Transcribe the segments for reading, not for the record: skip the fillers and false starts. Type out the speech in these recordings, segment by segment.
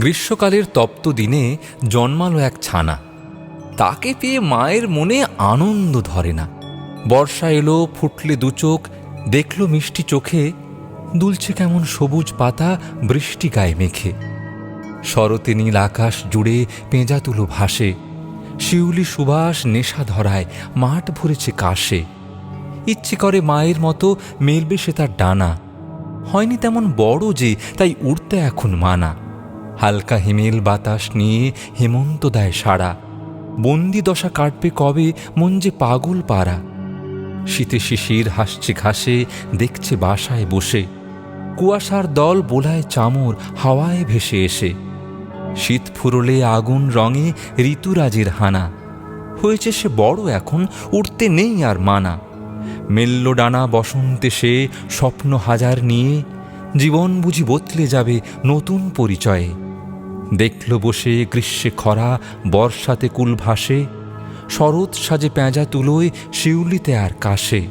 গ্রীষ্মকালের তপ্ত দিনে জন্মালো এক ছানা। তাকে পেয়ে মায়ের মনে আনন্দ ধরে না। বর্ষা এলো, ফুটলে দুচোখ, দেখল মিষ্টি চোখে, দুলছে কেমন সবুজ পাতা বৃষ্টি গায়ে মেখে। শরতে নীল আকাশ জুড়ে পেঁজা তুলো ভাসে, শিউলি সুবাস নেশা ধরায় মাঠ ভরেছে কাশে। ইচ্ছে করে মায়ের মতো মেলবে সে তার ডানা, হয়নি তেমন বড় যে তাই উড়তে এখন মানা। হালকা হিমেল বাতাস নিয়ে হেমন্ত দেয় সাড়া, বন্দি দশা কাটবে কবে মন যে পাগল পাড়া। শীতে শিশির হাসছে ঘাসে, দেখছে বাসায় বসে, কুয়াশার দল বোলায় চামর হাওয়ায় ভেসে এসে। শীত ফুরলে আগুন রঙে ঋতুরাজের হানা, হয়েছে সে বড় এখন, উঠতে নেই আর মানা। মেল্ল ডানা বসন্তে সে স্বপ্ন হাজার নিয়ে, জীবন বুঝি বদলে যাবে নতুন পরিচয়ে। দেখল বসে গ্রীষ্মে খরা, বর্ষাতে কুল ভাসে, শরৎ সাজে পেঁজা তুলোয় শিউলিতে আর কাশে।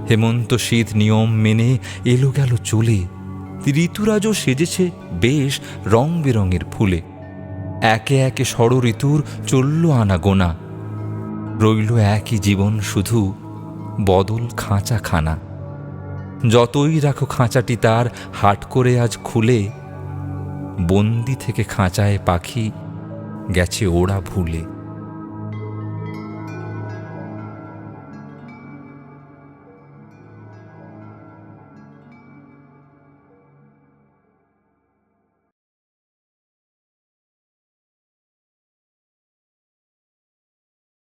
হেমন্ত শীত নিয়ম মেনে এলো গেল চলে, ঋতুরাজও সেজেছে বেশ রং বেরঙের ফুলে। একে একে ষড় ঋতুর চলল আনা গোনা, রইল একই জীবন শুধু বদল খাঁচাখানা। যতই রাখো খাঁচাটি তার হাট করে আজ খুলে, বন্দি থেকে খাঁচায় পাখি গেছে ওড়া ভুলে।